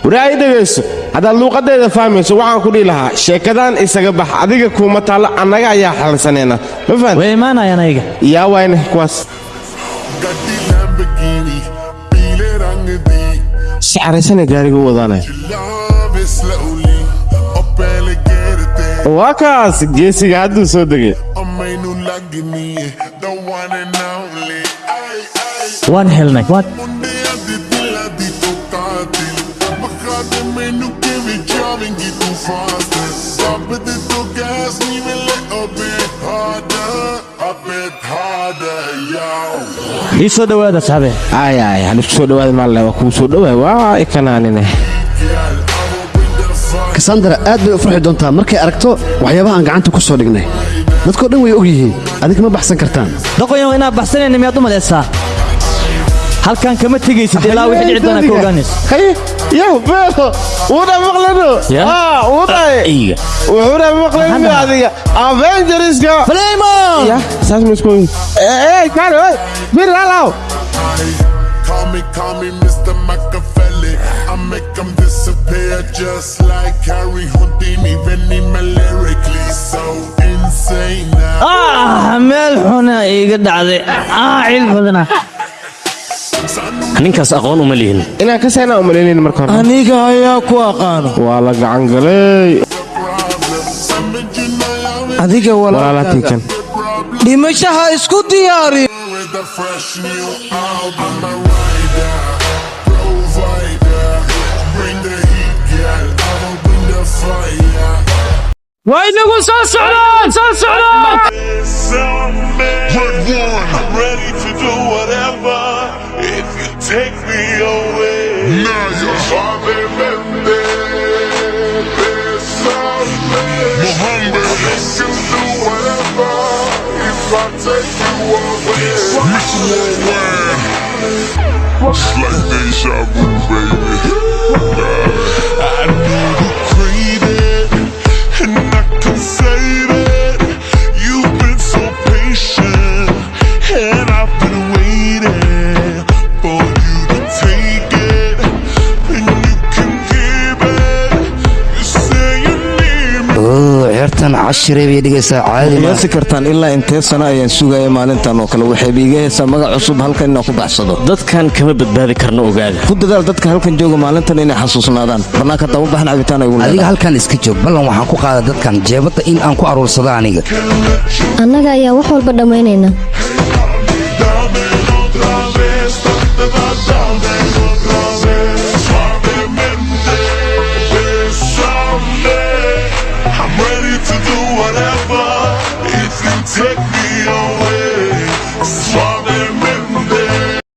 وراي دغيس هذا لوقديده فاهميس waxaan ku dhilaha sheekadan isaga bax adiga kuma taala anaga ayaa xalsanayna ma fahad way maanaya anaga yaa wayne kuwas गड्डी लैम्बोर्गिनी पीले रंग दी si xareysana gaariga wadaanay love it slowly up and get it waa kaas geesiga haduu soo degay ammaynu lagni the one and only one helnay what munde adi dila di to qatil bakhade menu give driving too fast stop it to gas me a bit harder yo iso dhawaada sabe ay hal soo dhawaad maalle waa ku soo dhawaay waa ikanaanine Cassandra aad bay u farxi doontaa markay aragto waxyaabaha aan gacanta ku soo dhignay dadkoo dhan way og yihiin adiga ma baxsan kartaan doqoyo inaa baxsanayna miyaad u maleysaa halkan kama tagaysid ilaa wixii dhici doona ka ogaanaysa hay yo beelo wada maqlano wada iiga wuxuuna maqlano adiga Avengerska Flamon ya saas misko karo bir lalaw call me Mr. Machiavelli I make them disappear just like Harry Houdini Benny lyrically so insane now meel xuna iiga dhacday cil badana ninkaas aqoon uma lihin inaan ka seenaa umaleeyeen marka hore aniga ayaa ku aqaano waa la gacan galay adiga walaalatiikan dhimashaha isku diyaari with a fresh new album a rider provider bring the heat girl I will bring the fire waynagu soo socdaan Red one I'm ready to do whatever if you take me away now you're Muhammad you can do whatever if I take you away it's like deja vu baby I know you crave it and I can say that you've been so patient and I've been waiting for you to take it and you can give it you say you need me ciyaartan 10 bay dhigaysaa caadi ma si kartaan ilaa intee sano ayaan sugayay maalintan oo kale waxay biigaysaa magac cusub halkan inaan ku baxsado dadkan kama badbaadi karno ogaada ku dadaal dadka halkan jooga maalintan inay xasuusnaadaan barnaamijka daba baxna cabitaan ay ugu adiga halkan iska joog ballan waxaan ku qaaday dadkan jeebada in aan ku aruursado aniga annaga ayaa wax walba dhamaynayna Dame otra vez,